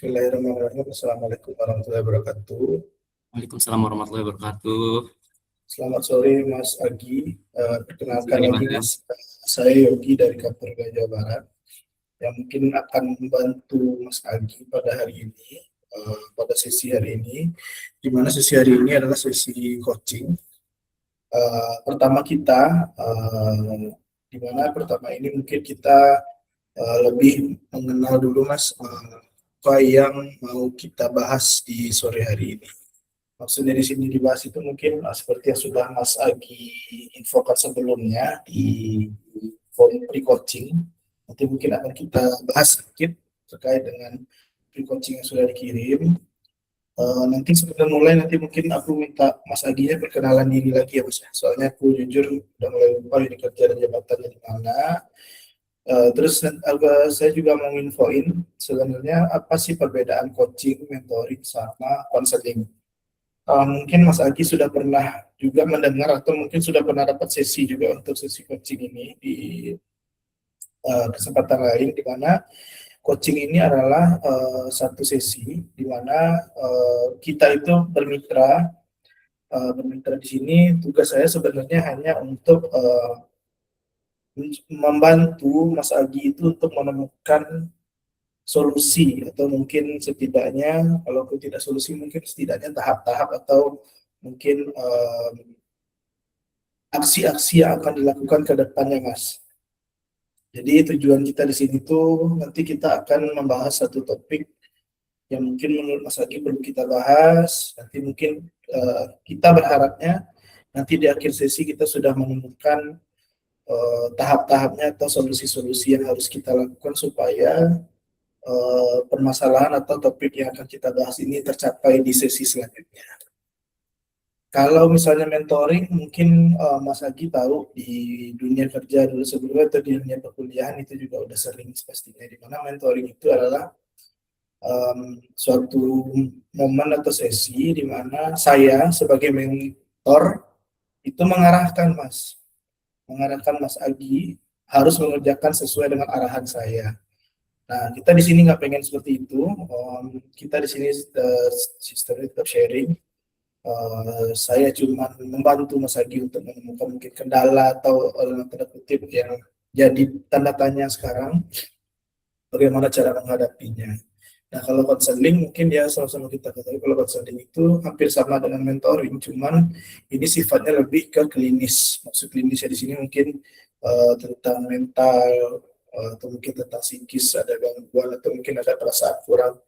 Bismillahirrahmanirrahim. Assalamualaikum warahmatullahi wabarakatuh. Waalaikumsalam warahmatullahi wabarakatuh. Selamat sore Mas Agi. Perkenalkan Sore, lagi Mas, saya Yogi dari Kapolda Jawa Barat yang mungkin akan membantu Mas Agi pada hari ini, pada sesi hari ini, di mana sesi hari ini adalah sesi coaching. Pertama kita, di mana pertama ini mungkin kita lebih mengenal dulu Mas, apa yang mau kita bahas di sore hari ini. Maksudnya di sini dibahas itu mungkin seperti yang sudah Mas Agi infokan sebelumnya di form pre-coaching. Nanti mungkin akan kita bahas sedikit terkait dengan pre-coaching yang sudah dikirim. Nanti sebelum mulai nanti mungkin aku minta Mas Aginya perkenalan diri lagi ya Mas. Soalnya aku jujur udah mulai lupa ini kerja dan jabatannya di mana. Terus saya juga mau infoin sebenarnya apa sih perbedaan coaching, mentoring, sama konseling. Mungkin Mas Agi sudah pernah juga mendengar atau mungkin sudah pernah dapat sesi juga untuk sesi coaching ini di kesempatan lain, di mana coaching ini adalah satu sesi di mana kita itu bermitra di sini. Tugas saya sebenarnya hanya untuk membantu Mas Agi itu untuk menemukan solusi atau mungkin setidaknya kalau tidak solusi mungkin setidaknya tahap-tahap atau mungkin aksi-aksi yang akan dilakukan ke depannya Mas. Jadi tujuan kita di sini tuh nanti kita akan membahas satu topik yang mungkin menurut Mas Agi perlu kita bahas. Nanti mungkin kita berharapnya nanti di akhir sesi kita sudah menemukan tahap-tahapnya atau solusi-solusi yang harus kita lakukan supaya permasalahan atau topik yang akan kita bahas ini tercapai di sesi selanjutnya. Kalau misalnya mentoring, mungkin Mas Agi tahu di dunia kerja dulu sebelumnya atau di dunia perkuliahan itu juga udah sering pastinya, di mana mentoring itu adalah suatu momen atau sesi di mana saya sebagai mentor itu mengarahkan Mas Agi harus mengerjakan sesuai dengan arahan saya. Nah, kita di sini nggak pengen seperti itu. Kita di sini sistemnya tetap sharing. Saya cuma membantu Mas Agi untuk menemukan mungkin kendala atau tanda kutip yang jadi tanda tanya sekarang, bagaimana cara menghadapinya. Nah, kalau konseling mungkin ya sama-sama kita ketahui kalau konseling itu hampir sama dengan mentoring, cuman ini sifatnya lebih ke klinis. Maksud klinisnya di sini mungkin tentang mental, atau mungkin tentang psikis ada gangguan atau mungkin ada perasaan kurang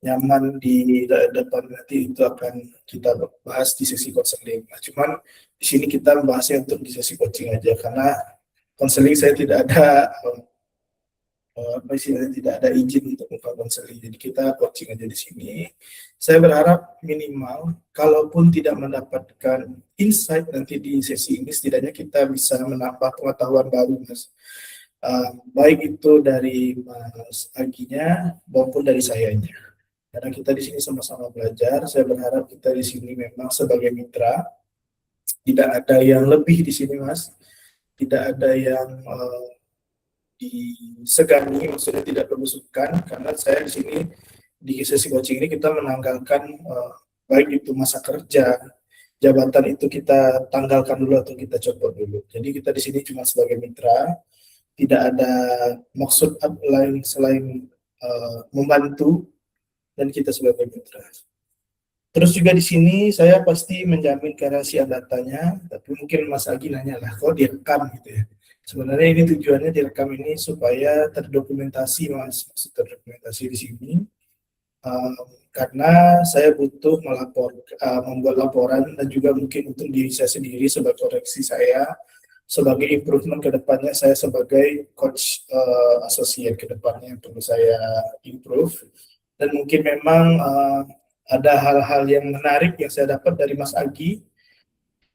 nyaman di depan, nanti itu akan kita bahas di sesi konseling. Nah, cuman di sini kita membahasnya untuk di sesi coaching aja karena konseling saya tidak ada tidak ada izin untuk buka konseling. Jadi kita coaching aja di sini. Saya berharap minimal kalaupun tidak mendapatkan insight nanti di sesi ini, setidaknya kita bisa menambah pengetahuan baru Mas. Baik itu dari Mas Aginya maupun dari sayanya. Karena kita di sini sama-sama belajar, saya berharap kita di sini memang sebagai mitra, tidak ada yang lebih di sini Mas, tidak ada yang disegani, maksudnya tidak bermusukan, karena saya di sini di sesi coaching ini kita menanggalkan baik itu masa kerja, jabatan itu kita tanggalkan dulu atau kita copot dulu. Jadi kita di sini cuma sebagai mitra, tidak ada maksud lain selain membantu dan kita sebagai mitra. Terus juga di sini saya pasti menjamin kerahasiaan datanya, tapi mungkin Mas Agi nanya lah, kok direkam gitu ya. Sebenarnya ini tujuannya direkam ini supaya terdokumentasi Mas, maksud terdokumentasi di sini. Karena saya butuh membuat laporan dan juga mungkin untuk diri saya sendiri sebagai koreksi saya, sebagai improvement ke depannya saya sebagai coach associate ke depannya yang perlu saya improve. Dan mungkin memang ada hal-hal yang menarik yang saya dapat dari Mas Agi.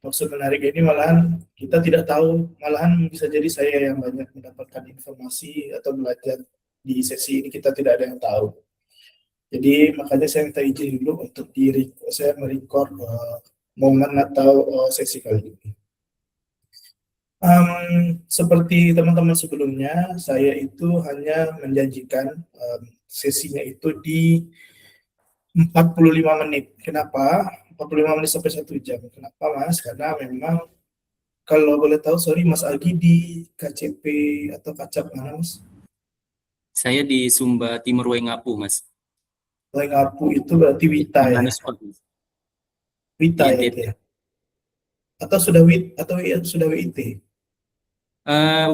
Maksud menarik ini malahan kita tidak tahu, malahan bisa jadi saya yang banyak mendapatkan informasi atau belajar di sesi ini, kita tidak ada yang tahu. Jadi makanya saya minta izin dulu untuk saya merecord momen atau sesi kali ini. Seperti teman-teman sebelumnya, saya itu hanya menjanjikan sesinya itu di 45 menit. Kenapa? 45 menit sampai 1 jam. Kenapa, Mas? Karena memang kalau boleh tahu, sorry, Mas Agi di KCP atau Kacap mana, Mas? Saya di Sumba Timur Waingapu, Mas. Waingapu itu berarti Wita ya? Manusport, Mas. Wita Di ya itu NTT. ya? Atau sudah WIT atau sudah WIT? Eh,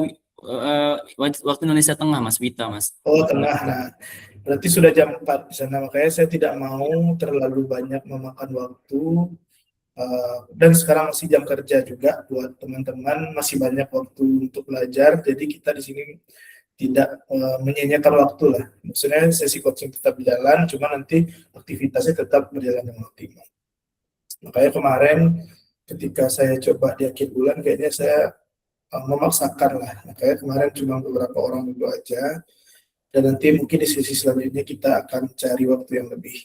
waktu Indonesia Tengah, Mas, Wita, Mas. Oh, tengah. Nah, berarti sudah jam 4 di sana. Makanya saya tidak mau terlalu banyak memakan waktu. Dan sekarang masih jam kerja juga buat teman-teman, masih banyak waktu untuk belajar. Jadi kita di sini tidak menyanyiakan waktu lah. Maksudnya sesi coaching tetap berjalan, cuma nanti aktivitasnya tetap berjalan dengan optimal. Makanya kemarin ketika saya coba di akhir bulan, kayaknya saya memaksakan lah. Makanya kemarin cuma beberapa orang dulu aja. Dan nanti mungkin di sesi selanjutnya kita akan cari waktu yang lebih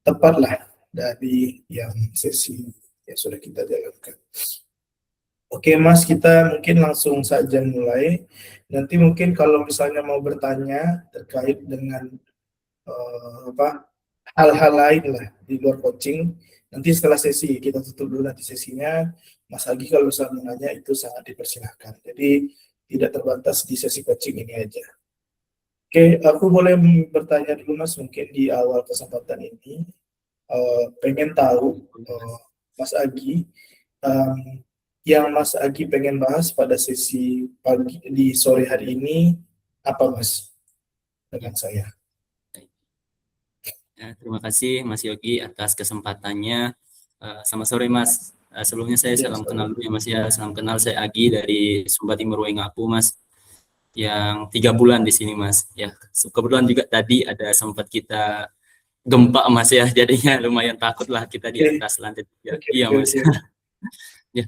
tepat lah dari yang sesi yang sudah kita jalankan. Oke Mas, kita mungkin langsung saja mulai. Nanti mungkin kalau misalnya mau bertanya terkait dengan hal-hal lain lah di luar coaching, nanti setelah sesi kita tutup dulu nanti sesinya. Mas Agi kalau misalnya mau nanya itu sangat dipersilahkan. Jadi tidak terbatas di sesi coaching ini aja. Oke, aku boleh bertanya dulu Mas, mungkin di awal kesempatan ini. Pengen tahu Mas Agi, yang Mas Agi pengen bahas pada sesi pagi di sore hari ini apa Mas dengan saya? Ya, terima kasih Mas Yogi atas kesempatannya. Selamat sore Mas. Sebelumnya saya salam kenal dulu ya Mas ya. Salam kenal, saya Agi dari Sumba Timur Waingapu Mas. Yang 3 bulan di sini Mas. Ya, kebetulan juga tadi ada sempat kita gempa Mas ya, jadinya lumayan takut lah kita di atas lantai 3. Iya Mas. Ya,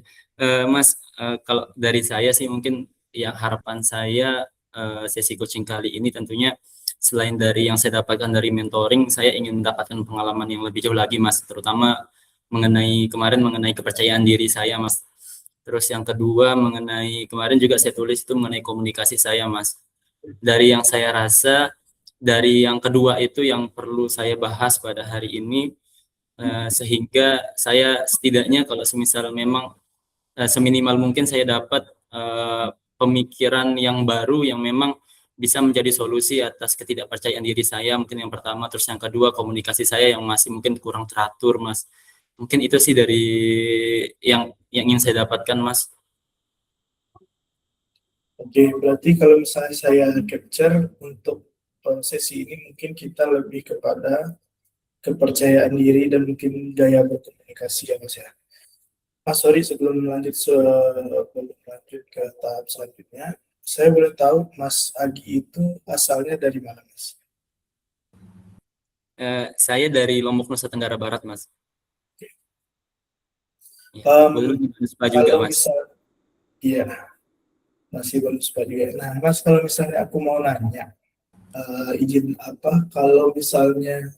Mas, kalau dari saya sih mungkin ya harapan saya sesi coaching kali ini tentunya selain dari yang saya dapatkan dari mentoring, saya ingin mendapatkan pengalaman yang lebih jauh lagi Mas, terutama mengenai kepercayaan diri saya Mas. Terus yang kedua mengenai kemarin juga saya tulis itu mengenai komunikasi saya Mas. Dari yang saya rasa dari yang kedua itu yang perlu saya bahas pada hari ini, sehingga saya setidaknya kalau semisal memang seminimal mungkin saya dapat pemikiran yang baru yang memang bisa menjadi solusi atas ketidakpercayaan diri saya, mungkin yang pertama. Terus yang kedua komunikasi saya yang masih mungkin kurang teratur Mas. Mungkin itu sih dari yang ingin saya dapatkan Mas. Oke, berarti kalau misalnya saya capture untuk sesi ini mungkin kita lebih kepada kepercayaan diri dan mungkin gaya berkomunikasi ya Mas ya. Mas, sorry sebelum lanjut ke tahap selanjutnya, saya boleh tahu Mas Agi itu asalnya dari mana Mas? Saya dari Lombok, Nusa Tenggara Barat Mas. Kalau juga Mas. Iya, masih belum juga. Nah Mas, kalau misalnya aku mau nanya, izin apa kalau misalnya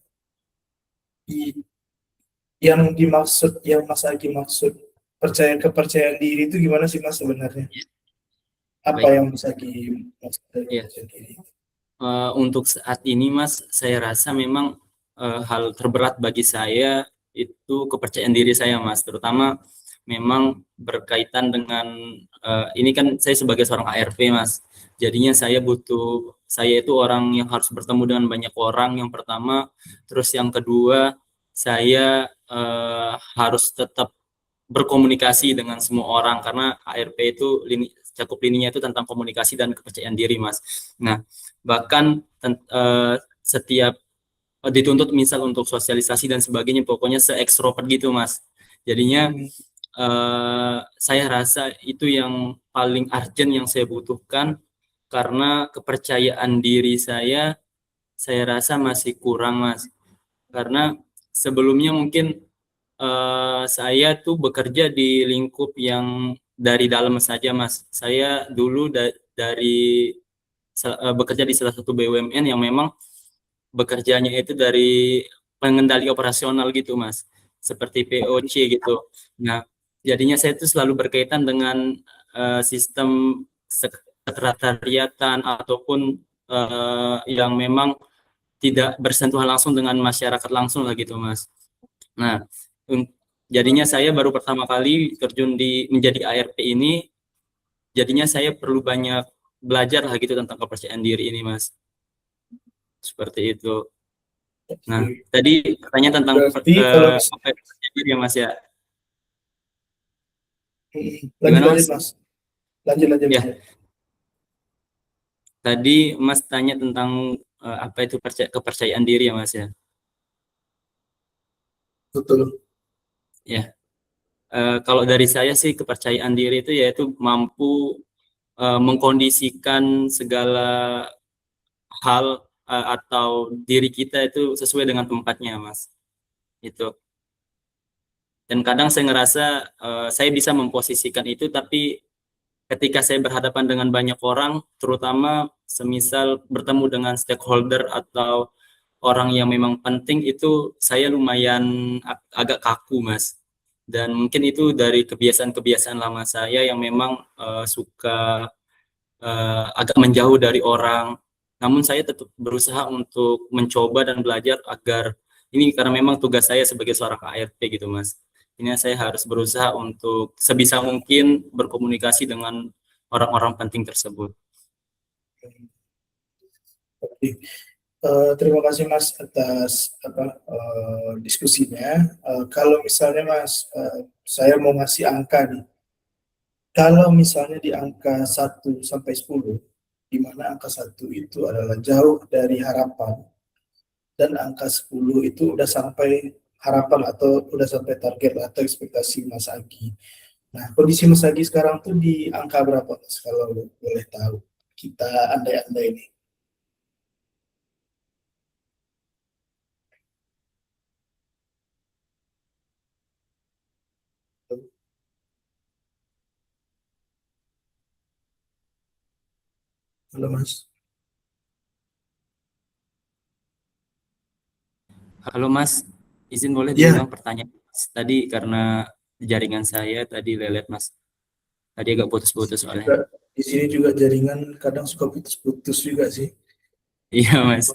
yang dimaksud, yang Mas Agi maksud kepercayaan diri itu gimana sih Mas sebenarnya? Apa Baik. yang Mas Agi maksud dari kepercayaan diri? Untuk saat ini Mas, saya rasa memang hal terberat bagi saya itu kepercayaan diri saya Mas, terutama memang berkaitan dengan ini kan saya sebagai seorang ARP Mas, jadinya saya itu orang yang harus bertemu dengan banyak orang yang pertama, terus yang kedua saya harus tetap berkomunikasi dengan semua orang karena ARP itu cakup lininya itu tentang komunikasi dan kepercayaan diri Mas. Nah, bahkan setiap dituntut misal untuk sosialisasi dan sebagainya, pokoknya se-ekstrovert gitu Mas. Jadinya saya rasa itu yang paling urgent yang saya butuhkan, karena kepercayaan diri saya rasa masih kurang Mas. Karena sebelumnya mungkin saya tuh bekerja di lingkup yang dari dalam saja Mas. Saya dulu dari bekerja di salah satu BUMN yang memang bekerjanya itu dari pengendali operasional gitu Mas, seperti POC gitu. Nah, jadinya saya itu selalu berkaitan dengan sistem sekretariatan ataupun yang memang tidak bersentuhan langsung dengan masyarakat langsung lah gitu Mas. Nah, jadinya saya baru pertama kali terjun di menjadi ARP ini, jadinya saya perlu banyak belajar lah gitu tentang kepercayaan diri ini Mas. Seperti itu. Nah, tadi pertanyaan tentang Berarti kalau apa itu percaya diri ya Mas ya. lanjut Gimana lanjut Mas? Mas, lanjut lanjut Ya, lanjut. tadi Mas tanya tentang apa itu kepercayaan diri ya Mas ya. Betul. Ya, kalau dari saya sih kepercayaan diri itu yaitu mampu mengkondisikan segala hal atau diri kita itu sesuai dengan tempatnya Mas. Itu. Dan kadang saya ngerasa saya bisa memposisikan itu, tapi ketika saya berhadapan dengan banyak orang, terutama semisal bertemu dengan stakeholder atau orang yang memang penting, itu saya lumayan agak kaku, Mas. Dan mungkin itu dari kebiasaan-kebiasaan lama saya yang memang suka agak menjauh dari orang. Namun saya tetap berusaha untuk mencoba dan belajar agar ini karena memang tugas saya sebagai seorang ART gitu, Mas. Ini saya harus berusaha untuk sebisa mungkin berkomunikasi dengan orang-orang penting tersebut. Oke. Terima kasih Mas atas diskusinya. Kalau misalnya Mas, saya mau ngasih angka nih. Kalau misalnya di angka 1 sampai 10, di mana angka 1 itu adalah jauh dari harapan, dan angka 10 itu udah sampai harapan atau udah sampai target atau ekspektasi Mas Agi. Nah, kondisi Mas Agi sekarang tuh di angka berapa Mas, kalau boleh tahu? Kita andai-andai ini. Halo Mas. Halo Mas, izin boleh Ya, diulang pertanyaan Mas tadi karena jaringan saya tadi lelet Mas. Tadi agak putus-putus soalnya. juga di sini juga jaringan kadang suka putus-putus juga sih. Iya Mas,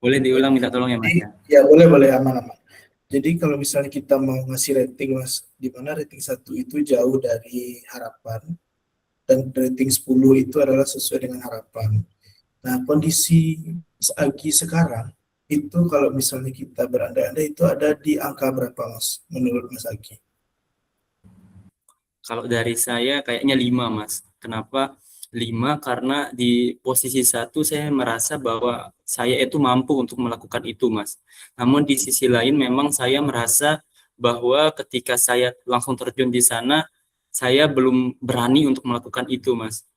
boleh diulang minta tolong ya Mas ya. Ya boleh boleh, aman-aman. Jadi kalau misalnya kita mau ngasih rating Mas, di mana rating 1 itu jauh dari harapan dan rating 10 itu adalah sesuai dengan harapan. Nah, kondisi Mas Agi sekarang itu kalau misalnya kita berandai-andai itu ada di angka berapa Mas menurut Mas Agi? Kalau dari saya kayaknya 5 Mas. Kenapa 5? Karena di posisi 1 saya merasa bahwa saya itu mampu untuk melakukan itu Mas. Namun di sisi lain memang saya merasa bahwa ketika saya langsung terjun di sana, saya belum berani untuk melakukan itu Mas.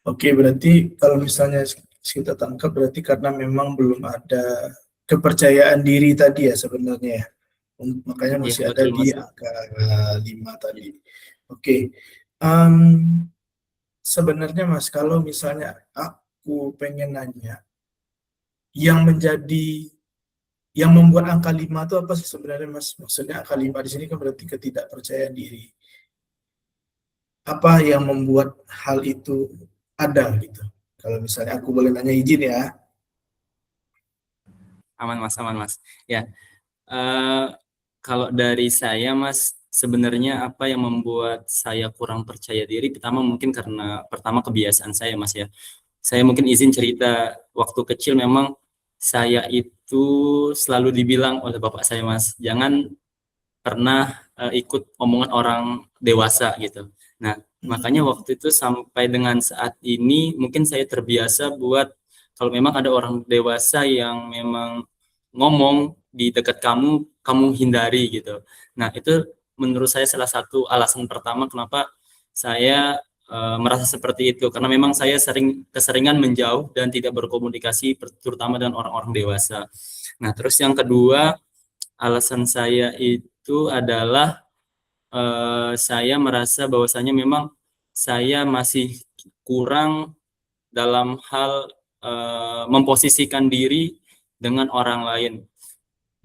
Oke, berarti kalau misalnya kita tangkap berarti karena memang belum ada kepercayaan diri tadi ya sebenarnya ya. Makanya Iya masih ada betul di Mas. angka 5 tadi. Oke. Em, Sebenarnya Mas, kalau misalnya aku pengen nanya, yang menjadi yang membuat angka 5 itu apa sih sebenarnya Mas? Maksudnya angka 5 di sini kan berarti ketidakpercayaan diri. Apa yang membuat hal itu ada gitu? Kalau misalnya aku boleh nanya, izin ya. Aman Mas, aman Mas. Ya, eh, kalau dari saya Mas, sebenarnya apa yang membuat saya kurang percaya diri? Pertama mungkin karena pertama kebiasaan saya Mas ya. Saya mungkin izin cerita waktu kecil memang saya itu selalu dibilang oleh bapak saya Mas, jangan pernah ikut omongan orang dewasa gitu. Nah, makanya Hmm. waktu itu sampai dengan saat ini mungkin saya terbiasa buat kalau memang ada orang dewasa yang memang ngomong di dekat kamu, kamu hindari gitu. Nah, itu menurut saya salah satu alasan pertama kenapa saya merasa seperti itu karena memang saya keseringan menjauh dan tidak berkomunikasi terutama dengan orang-orang dewasa. Nah, terus yang kedua, alasan saya itu adalah saya merasa bahwasanya memang saya masih kurang dalam hal memposisikan diri dengan orang lain.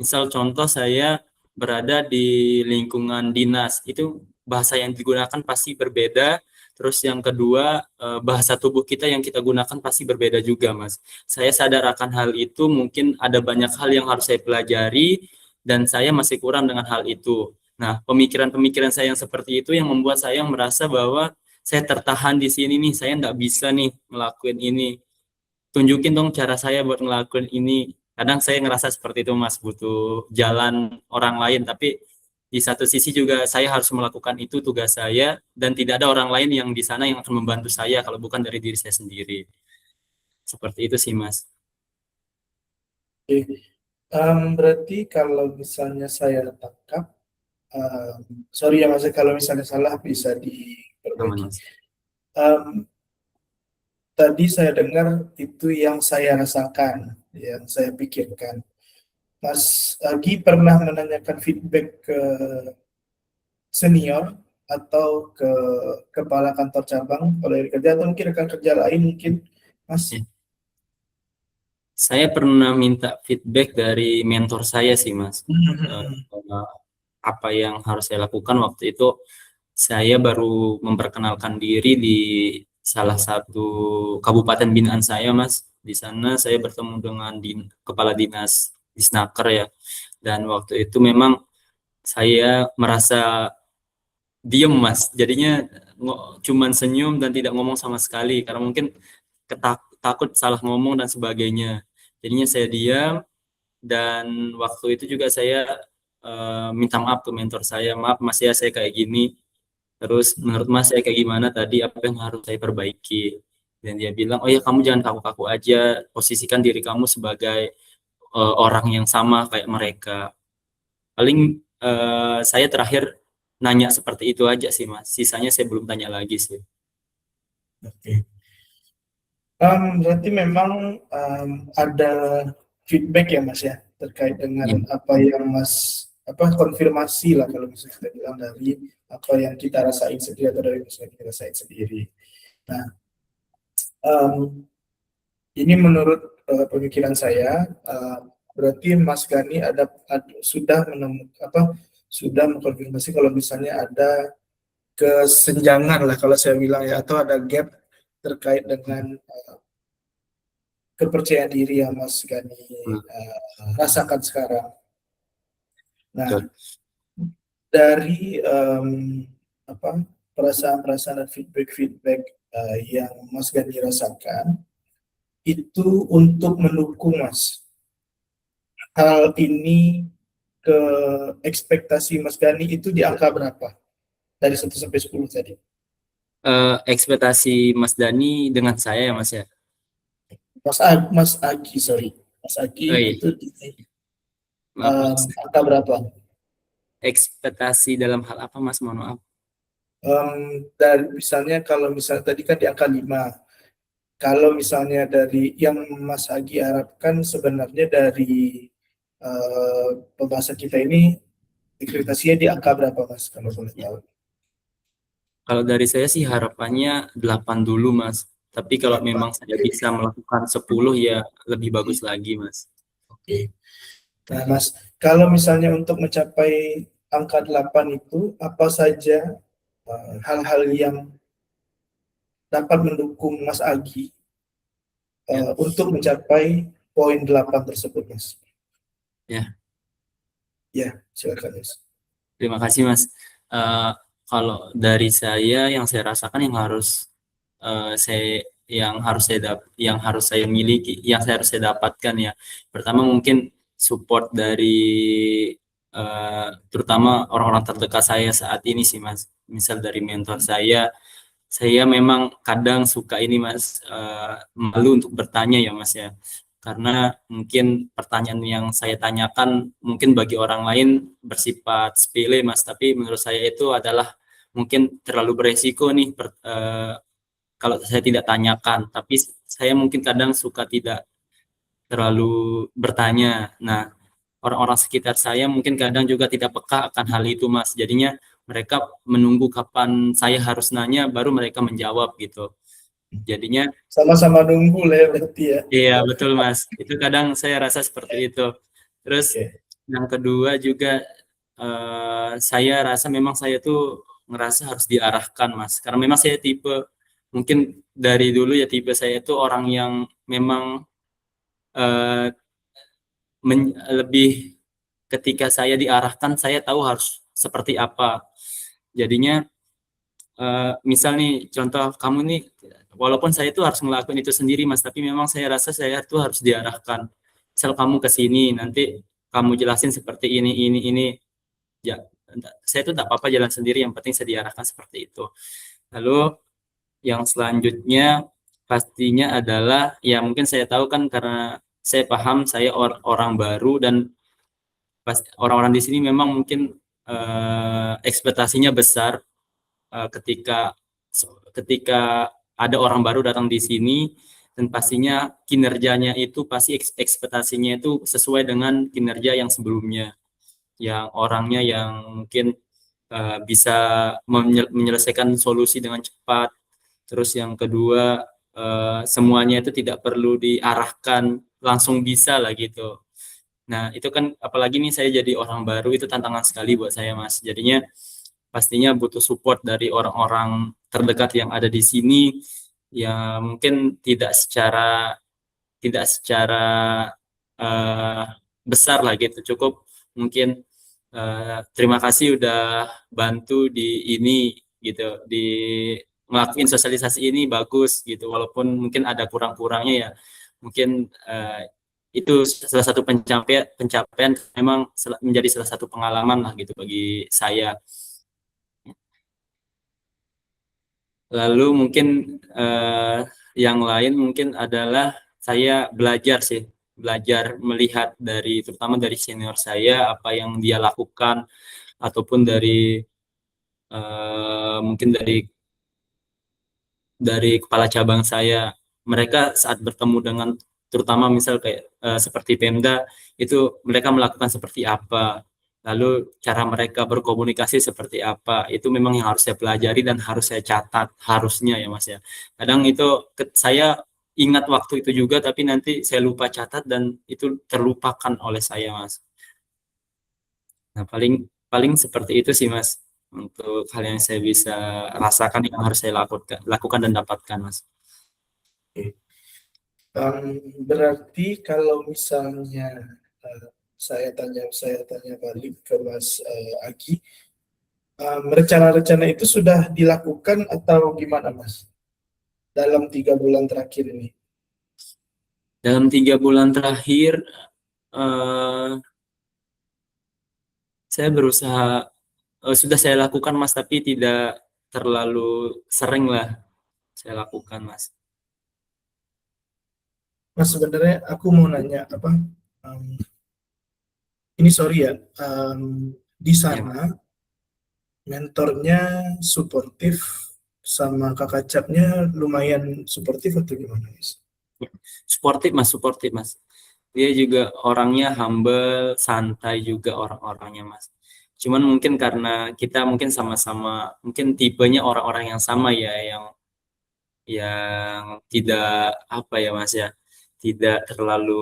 Misal contoh saya berada di lingkungan dinas, itu bahasa yang digunakan pasti berbeda Terus yang kedua, bahasa tubuh kita yang kita gunakan pasti berbeda juga, Mas. Saya sadar akan hal itu, mungkin ada banyak hal yang harus saya pelajari, dan saya masih kurang dengan hal itu. Nah, pemikiran-pemikiran saya yang seperti itu yang membuat saya merasa bahwa saya tertahan di sini nih, saya nggak bisa nih ngelakuin ini. Tunjukin dong cara saya buat ngelakuin ini. Kadang saya ngerasa seperti itu, Mas, butuh jalan orang lain, tapi di satu sisi juga saya harus melakukan itu tugas saya, dan tidak ada orang lain yang di sana yang akan membantu saya kalau bukan dari diri saya sendiri. Seperti itu sih, Mas. Oke. Berarti kalau misalnya saya tangkap, sorry ya Mas, kalau misalnya salah bisa Aman, diperbaiki. Mas. Em, Tadi saya dengar itu yang saya rasakan, yang saya pikirkan. Mas Agi pernah menanyakan feedback ke senior atau ke kepala kantor cabang kalau dari kerja, atau mungkin rekan kerja lain mungkin, Mas? Ya. Saya pernah minta feedback dari mentor saya sih, Mas. Eh, Apa yang harus saya lakukan waktu itu? Saya baru memperkenalkan diri di salah satu kabupaten binaan saya, Mas. Di sana saya bertemu dengan kepala dinas Disnaker ya. Dan waktu itu memang saya merasa diem, Mas. Jadinya cuman senyum dan tidak ngomong sama sekali karena mungkin takut salah ngomong dan sebagainya. Jadinya saya diam, dan waktu itu juga saya minta maaf ke mentor saya. Maaf Mas ya, saya kayak gini. Terus menurut Mas saya kayak gimana tadi, apa yang harus saya perbaiki? Dan dia bilang, oh ya kamu jangan kaku-kaku aja, posisikan diri kamu sebagai orang yang sama kayak mereka. Paling saya terakhir nanya seperti itu aja sih, Mas. Sisanya saya belum tanya lagi sih. Oke. Berarti memang ada feedback ya Mas ya, terkait Ya, dengan apa yang Mas konfirmasi lah kalau misalnya kita bilang, dari apa yang kita rasain sendiri atau dari yang kita rasain sendiri. Nah, em, ini menurut pemikiran saya, berarti Mas Gani sudah sudah mengkonfirmasi kalau misalnya ada kesenjangan lah kalau saya bilang ya, atau ada gap terkait dengan kepercayaan diri yang Mas Gani rasakan sekarang. Nah, betul. dari perasaan-perasaan dan feedback-feedback yang Mas Gani rasakan, itu untuk mendukung Mas hal ini, ke ekspektasi Mas Gani itu di angka berapa? Dari 1 sampai 10 tadi. Ekspektasi Mas Dani dengan saya ya, Mas ya. Mas Agi, sorry. Mas Agi Oh, iya. itu di Maaf, Mas. angka berapa? Ekspektasi dalam hal apa, Mas? Mohon maaf. Dan misalnya kalau misalnya tadi kan di angka 5. Kalau misalnya dari yang Mas Agi harapkan sebenarnya dari pembahasan kita ini, ekspektasinya di angka berapa Mas, kalau boleh Ya. tahu? Kalau dari saya sih harapannya 8 dulu, Mas. Tapi kalau 8. memang saya bisa melakukan 10 ya lebih bagus lagi, Mas. Oke. Nah, Mas, kalau misalnya untuk mencapai angka 8 itu, apa saja hal-hal yang dapat mendukung Mas Agi Ya, untuk mencapai poin 8 tersebut, Mas? ya. Ya, silakan, Mas. Terima kasih, Mas. Eh, Kalau dari saya yang saya rasakan yang harus saya yang harus saya miliki, yang harus saya dapatkan ya. Pertama mungkin support dari terutama orang-orang terdekat saya saat ini sih, Mas. Misal dari mentor saya memang kadang suka ini, Mas, malu untuk bertanya ya, Mas ya. Karena mungkin pertanyaan yang saya tanyakan mungkin bagi orang lain bersifat sepele, Mas, tapi menurut saya itu adalah mungkin terlalu beresiko nih kalau saya tidak tanyakan, tapi saya mungkin kadang suka tidak terlalu bertanya. Nah, orang-orang sekitar saya mungkin kadang juga tidak peka akan hal itu, Mas. Jadinya mereka menunggu kapan saya harus nanya baru mereka menjawab gitu. Jadinya Sama-sama nunggu lah ya berarti ya. iya betul, Mas. Itu kadang saya rasa seperti itu. Terus Oke. yang kedua juga saya rasa memang saya tuh ngerasa harus diarahkan Mas, karena memang saya tipe, mungkin dari dulu ya tipe saya itu orang yang memang eh, lebih, ketika saya diarahkan saya tahu harus seperti apa. Jadinya misal nih contoh, kamu nih, walaupun saya tuh harus ngelakuin itu sendiri Mas, tapi memang saya rasa saya tuh harus diarahkan. Misal kamu ke sini, nanti kamu jelasin seperti ini, ya saya tuh tak apa-apa jalan sendiri, yang penting saya diarahkan seperti itu. Lalu yang selanjutnya pastinya adalah, ya mungkin saya tahu kan karena saya paham saya orang baru, dan orang-orang di sini memang mungkin ekspektasinya besar ketika ketika ada orang baru datang di sini, dan pastinya kinerjanya itu pasti ekspektasinya itu sesuai dengan kinerja yang sebelumnya, yang orangnya yang mungkin bisa menyelesaikan solusi dengan cepat. Terus yang kedua, semuanya itu tidak perlu diarahkan, langsung bisa lah gitu. Nah, itu kan apalagi nih saya jadi orang baru, itu tantangan sekali buat saya, Mas. Jadinya pastinya butuh support dari orang-orang terdekat yang ada di sini, ya mungkin tidak secara eh, besar lah gitu. Cukup mungkin terima kasih udah bantu di ini gitu, di ngelakuin sosialisasi ini bagus gitu, walaupun mungkin ada kurang-kurangnya ya, mungkin itu salah satu pencapaian pencapaian memang menjadi salah satu pengalaman lah gitu bagi saya. Lalu mungkin eh, yang lain mungkin adalah saya belajar sih, belajar melihat dari, terutama dari senior saya, apa yang dia lakukan, ataupun dari mungkin dari kepala cabang saya. Mereka saat bertemu dengan, terutama misal kayak seperti Pemda, itu mereka melakukan seperti apa, lalu cara mereka berkomunikasi seperti apa, itu memang yang harus saya pelajari dan harus saya catat, harusnya ya Mas ya. Kadang itu saya ingat waktu itu juga, tapi nanti saya lupa catat dan itu terlupakan oleh saya Mas. Nah, paling paling seperti itu sih Mas, untuk hal yang saya bisa rasakan, yang harus saya lakukan dan dapatkan Mas. Oke. Berarti kalau misalnya eh, saya tanya balik ke Mas Agi, rencana-rencana itu sudah dilakukan atau gimana Mas dalam 3 bulan terakhir ini? Dalam 3 bulan terakhir, eh, saya berusaha, sudah saya lakukan Mas, tapi tidak terlalu sering lah saya lakukan Mas. Mas sebenarnya aku mau nanya apa? em, ini sorry ya, di Ya, sana mentornya suportif sama kakak capnya lumayan suportif atau gimana Mas? suportif Mas, suportif Mas. Dia juga orangnya humble, santai juga orang-orangnya Mas. Cuman mungkin karena kita mungkin sama-sama, mungkin tipenya orang-orang yang sama ya, yang tidak apa ya Mas ya, tidak terlalu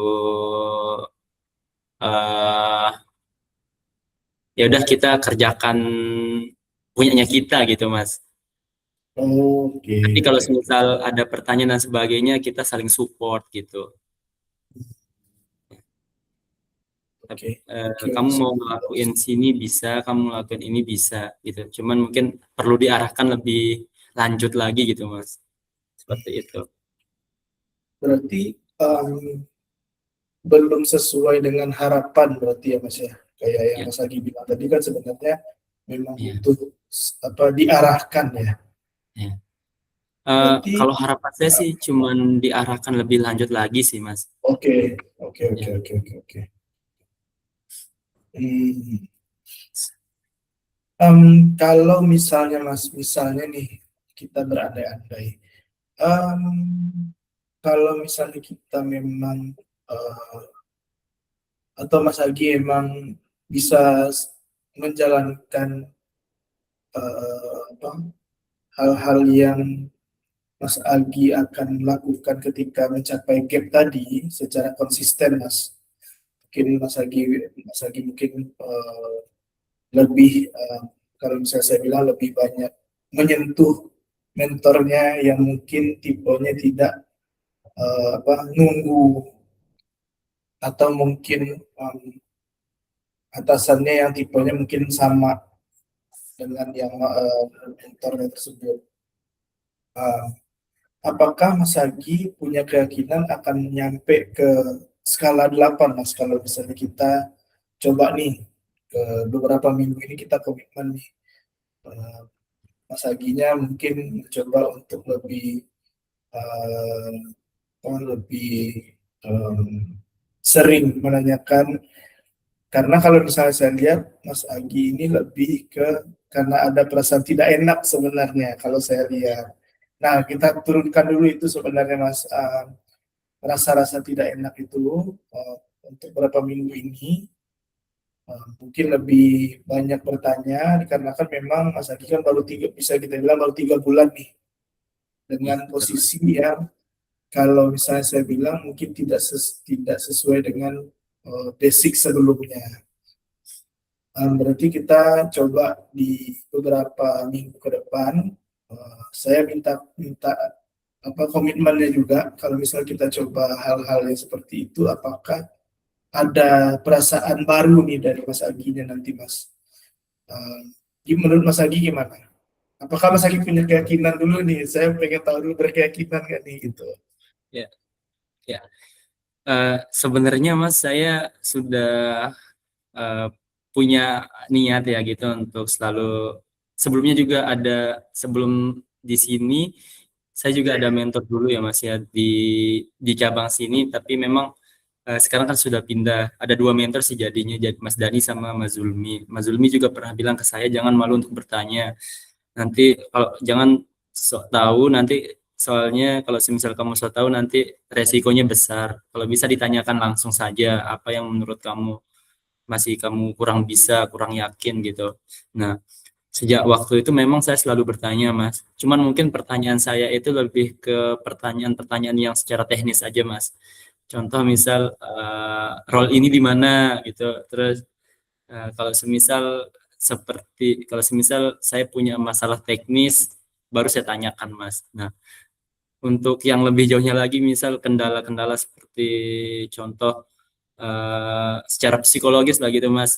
eh ya udah kita kerjakan punyanya kita gitu Mas. Oke, Tapi kalau oke, misal ada pertanyaan dan sebagainya, kita saling support gitu. oke, oke Kamu Mas. mau ngelakuin sini bisa, kamu ngelakuin ini bisa gitu. Cuman mungkin perlu diarahkan lebih lanjut lagi gitu Mas. Seperti itu. Berarti em, belum sesuai dengan harapan berarti ya Mas ya. Kayak yang Ya, Mas Agi bilang tadi kan sebenarnya memang ya, butuh apa diarahkan ya. ya. Berarti Kalau harapan saya sih cuman diarahkan lebih lanjut lagi sih Mas. oke, oke, oke, Ya. oke, oke, oke. Hmm. Em, kalau misalnya Mas, misalnya nih kita berandai-andai, Em, kalau misalnya kita memang eh, atau Mas Agi emang bisa menjalankan apa, hal-hal yang Mas Agi akan lakukan ketika mencapai gap tadi secara konsisten, Mas. Mungkin Mas Agi mungkin lebih kalau misalnya saya bilang lebih banyak menyentuh mentornya yang mungkin tipenya tidak nunggu, atau mungkin atasannya yang tipenya mungkin sama dengan yang mentornya tersebut. Apakah Mas Agi punya keyakinan akan nyampe ke skala 8, Mas, kalau misalnya kita coba nih ke beberapa minggu ini kita komitmen nih, Mas Aginya mungkin mencoba untuk lebih eh, lebih sering menanyakan, karena kalau misalnya saya lihat Mas Agi ini lebih ke karena ada perasaan tidak enak sebenarnya kalau saya lihat. Nah, kita turunkan dulu itu sebenarnya, Mas, rasa-rasa tidak enak itu untuk beberapa minggu ini. Mungkin lebih banyak bertanya dikarenakan memang Mas Agi kan baru bisa kita bilang baru 3 bulan nih dengan posisi yang kalau misalnya saya bilang mungkin tidak sesuai dengan basic sebelumnya. Berarti kita coba di beberapa minggu ke depan, saya minta komitmennya juga. Kalau misalnya kita coba hal-hal yang seperti itu, apakah ada perasaan baru nih dari Mas Aginya nanti, Mas? Menurut Mas Agi gimana? Apakah Mas Agi punya keyakinan dulu nih? Saya pengen tahu dulu, berkeyakinan nggak nih gitu? Ya, ya. Sebenarnya Mas, saya sudah punya niat ya gitu untuk selalu, sebelumnya juga ada, sebelum di sini saya juga ada mentor dulu ya Mas ya di cabang sini, tapi memang sekarang kan sudah pindah, ada 2 mentor sih jadinya, jadi Mas Dani sama Mas Zulmi. Mas Zulmi juga pernah bilang ke saya jangan malu untuk bertanya, nanti kalau jangan sok tahu nanti, soalnya kalau semisal kamu sok tahu nanti resikonya besar. Kalau bisa ditanyakan langsung saja apa yang menurut kamu masih kamu kurang bisa, kurang yakin gitu. Nah, sejak waktu itu memang saya selalu bertanya, Mas. Cuman mungkin pertanyaan saya itu lebih ke pertanyaan-pertanyaan yang secara teknis aja, Mas. Contoh misal role ini di mana gitu. Terus kalau semisal saya punya masalah teknis baru saya tanyakan, Mas. Nah, untuk yang lebih jauhnya lagi misal kendala-kendala seperti contoh secara psikologis lah gitu Mas.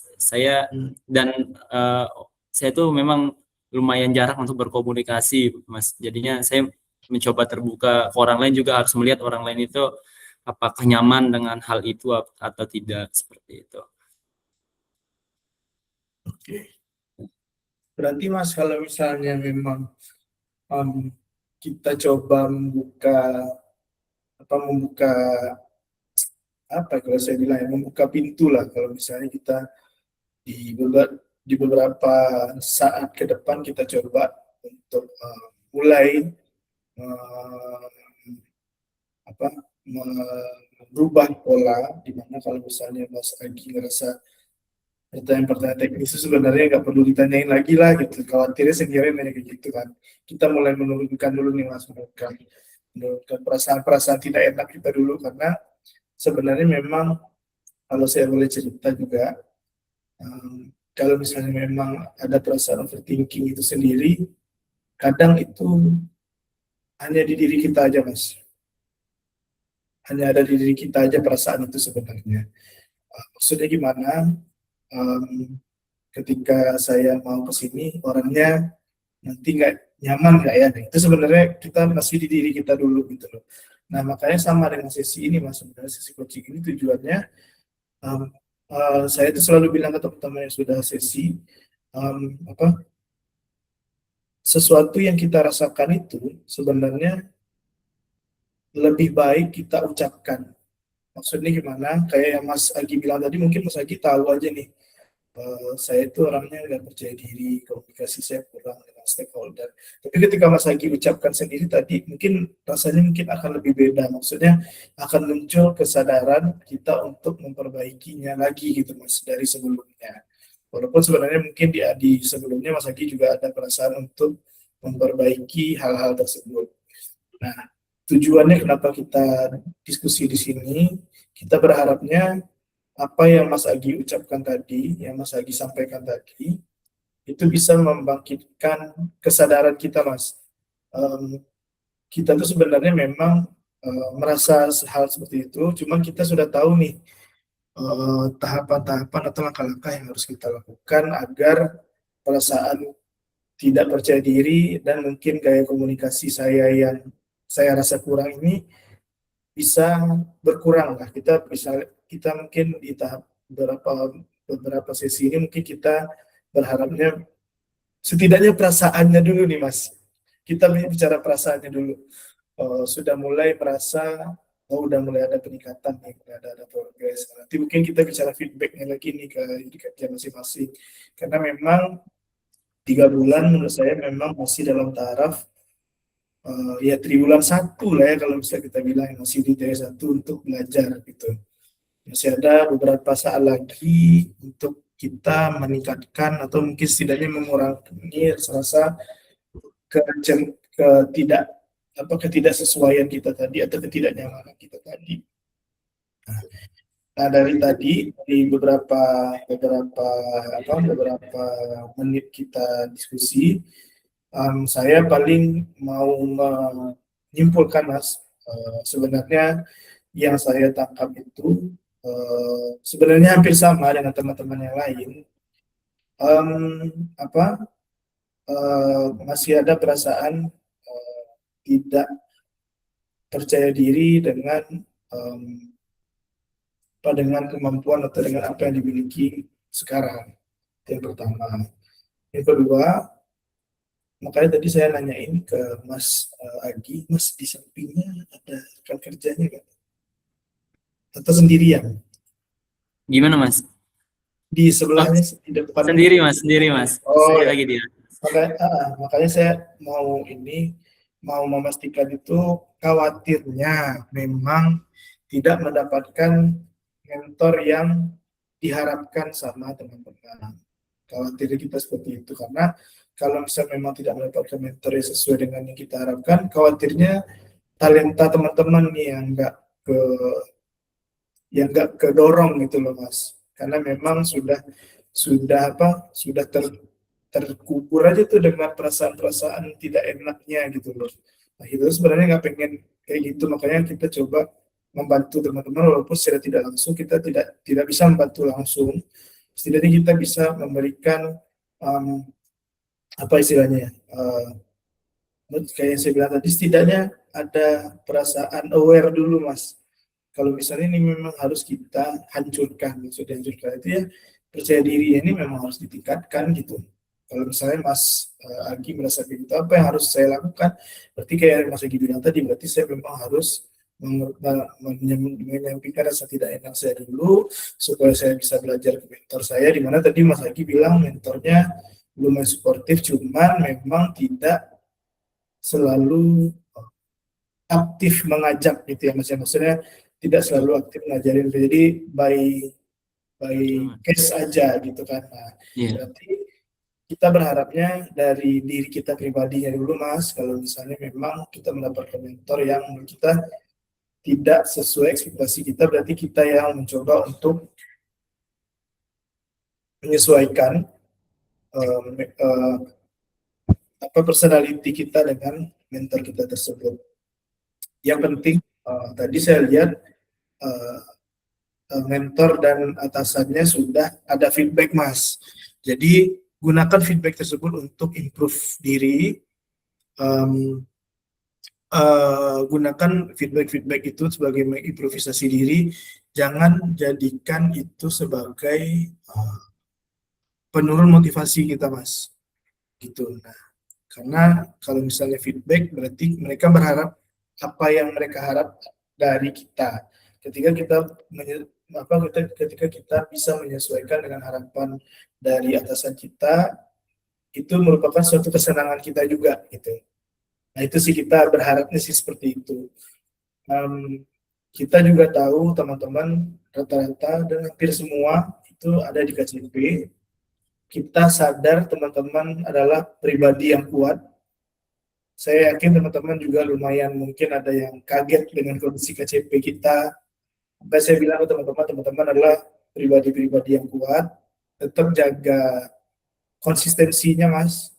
Dan uh, saya tuh memang lumayan jarang untuk berkomunikasi Mas. Jadinya saya mencoba terbuka ke orang lain, juga harus melihat orang lain itu apakah nyaman dengan hal itu atau tidak, seperti itu. Oke. Berarti Mas, kalau misalnya memang kita coba membuka kalau saya bilang ya, membuka pintu lah, kalau misalnya kita di beberapa saat ke depan kita coba untuk mulai uh, merubah pola, di mana kalau misalnya Mas Agi ngerasa pertanyaan-pertanyaan teknis itu sebenarnya nggak perlu ditanyain lagi lah gitu, khawatirnya sendiri nanya kayak gitu kan. Kita mulai menurunkan dulu nih Mas, menurunkan perasaan-perasaan tidak enak kita dulu, karena sebenarnya memang kalau saya boleh cerita juga, kalau misalnya memang ada perasaan overthinking itu sendiri, kadang itu hanya di diri kita aja, Mas. Hanya ada di diri kita aja perasaan itu sebenarnya. Maksudnya gimana? Ketika saya mau ke sini, orangnya nanti nggak nyaman nggak ya? Itu sebenarnya kita masih di diri kita dulu gitu loh. Nah, makanya sama dengan sesi ini, Mas. Sebenarnya sesi coaching ini tujuannya, saya itu selalu bilang ke teman-teman yang sudah sesi, sesuatu yang kita rasakan itu sebenarnya lebih baik kita ucapkan. Maksudnya gimana? Kayak yang Mas Agi bilang tadi, mungkin Mas Agi tahu aja nih, saya itu orangnya nggak percaya diri, komunikasi saya kurang dengan stakeholder. Tapi ketika Mas Agi ucapkan sendiri tadi, mungkin rasanya mungkin akan lebih beda. Maksudnya akan muncul kesadaran kita untuk memperbaikinya lagi gitu Mas, dari sebelumnya. Walaupun sebenarnya mungkin di sebelumnya Mas Agi juga ada perasaan untuk memperbaiki hal-hal tersebut. Nah, tujuannya kenapa kita diskusi di sini, kita berharapnya apa yang Mas Agi ucapkan tadi, yang Mas Agi sampaikan tadi, itu bisa membangkitkan kesadaran kita, Mas. Kita tuh sebenarnya memang merasa hal seperti itu, cuman kita sudah tahu nih tahapan-tahapan atau langkah-langkah yang harus kita lakukan agar perasaan tidak percaya diri dan mungkin gaya komunikasi saya yang saya rasa kurang ini bisa berkurang lah. Kita mungkin di tahap beberapa sesi ini mungkin kita berharapnya setidaknya perasaannya dulu nih, Mas. Kita bicara perasaannya dulu. Sudah mulai merasa, oh udah mulai ada peningkatan nih, udah ada progres. Nanti mungkin kita bicara feedbacknya lagi nih ke diri kerja masing-masing. Karena memang 3 bulan menurut saya memang masih dalam taraf ya triwulan 1 lah ya, kalau bisa kita bilang masih di T1 untuk belajar gitu. Masih ada beberapa saat lagi untuk kita meningkatkan atau mungkin setidaknya mengurangi rasa ketidaksesuaian kita tadi atau ketidaknyamanan kita tadi. Nah, dari tadi di beberapa menit kita diskusi, saya paling mau menyimpulkan, Mas, sebenarnya yang saya tangkap itu sebenarnya hampir sama dengan teman-teman yang lain. Masih ada perasaan tidak percaya diri dengan kemampuan atau dengan apa yang dimiliki sekarang. Yang pertama. Yang kedua, makanya tadi saya nanyain ke Mas Agi, Mas di sampingnya ada rekan kerjanya nggak? Atau sendirian? Gimana Mas? Di sebelahnya, di depan. Sendiri Mas. Oh Sendiri ya. lagi dia. Makanya saya mau memastikan itu, khawatirnya memang tidak mendapatkan mentor yang diharapkan sama teman-teman. Khawatir kita seperti itu, karena kalau misalnya memang tidak mendapatkan mentor yang sesuai dengan yang kita harapkan, khawatirnya talenta teman-teman nih yang nggak kedorong gitu loh, Mas. Karena memang sudah terkubur aja tuh dengan perasaan-perasaan tidak enaknya gitu loh. Nah, itu sebenarnya nggak pengen kayak gitu, makanya kita coba membantu teman-teman walaupun secara tidak langsung kita tidak bisa membantu langsung. Setidaknya kita bisa memberikan apa istilahnya, kayak yang saya bilang tadi, setidaknya ada perasaan aware dulu, Mas. Kalau misalnya ini memang harus kita hancurkan, maksudnya hancurkan itu ya percaya diri ini memang harus ditingkatkan gitu. Kalau misalnya Mas Agi merasa begitu, apa yang harus saya lakukan? Berarti kayak Mas Agi bilang tadi, berarti saya memang harus menyampaikan rasa tidak enak saya dulu, supaya saya bisa belajar ke mentor saya, di mana tadi Mas Agi bilang mentornya lumayan suportif, cuman memang tidak selalu aktif mengajak gitu ya, Mas. Maksudnya tidak selalu aktif ngajarin, jadi by case aja gitu kan. Nah, berarti kita berharapnya dari diri kita pribadinya dulu, Mas. Kalau misalnya memang kita mendapatkan mentor yang menurut kita tidak sesuai ekspektasi kita, berarti kita yang mencoba untuk menyesuaikan personality kita dengan mentor kita tersebut. Yang penting tadi saya lihat mentor dan atasannya sudah ada feedback, Mas. Jadi gunakan feedback tersebut untuk improve diri. Gunakan feedback itu sebagai improvisasi diri. Jangan jadikan itu sebagai penurun motivasi kita, Mas. Gitu. Nah, karena kalau misalnya feedback berarti mereka berharap apa yang mereka harap dari kita. Ketika kita bisa menyesuaikan dengan harapan dari atasan kita, itu merupakan suatu kesenangan kita juga gitu. Nah, itu sih kita berharapnya sih seperti itu. Kita juga tahu teman-teman rata-rata dan hampir semua itu ada di KCP. Kita sadar teman-teman adalah pribadi yang kuat. Saya yakin teman-teman juga lumayan mungkin ada yang kaget dengan kondisi KCP kita. Sampai saya bilang ke teman-teman adalah pribadi-pribadi yang kuat. Tetap jaga konsistensinya Mas,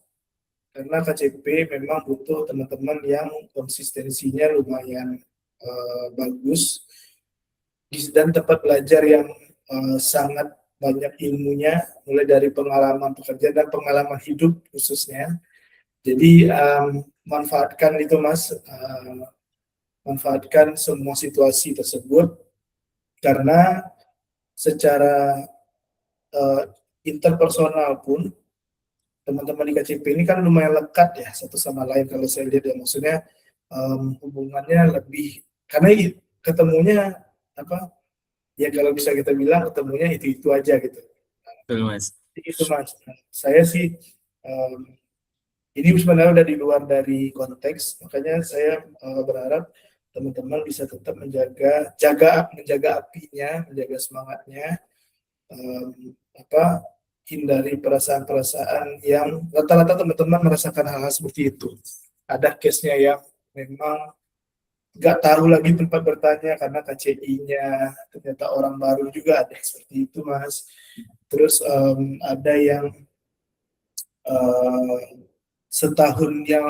karena KCP memang butuh teman-teman yang konsistensinya lumayan bagus dan tempat belajar yang sangat banyak ilmunya, mulai dari pengalaman pekerjaan dan pengalaman hidup khususnya. Jadi manfaatkan itu Mas, manfaatkan semua situasi tersebut, karena secara interpersonal pun teman-teman di KCP ini kan lumayan lekat ya satu sama lain kalau saya lihat ya, maksudnya hubungannya lebih, karena ketemunya apa ya, kalau bisa kita bilang ketemunya itu aja gitu. Betul, Mas. Itu Mas. Saya sih ini sebenarnya udah di luar dari konteks, makanya saya berharap teman-teman bisa tetap menjaga apinya, menjaga semangatnya, hindari perasaan-perasaan yang rata-rata teman-teman merasakan hal-hal seperti itu. Ada case-nya yang memang nggak tahu lagi tempat bertanya karena KCI-nya ternyata orang baru, juga ada seperti itu Mas. Terus ada yang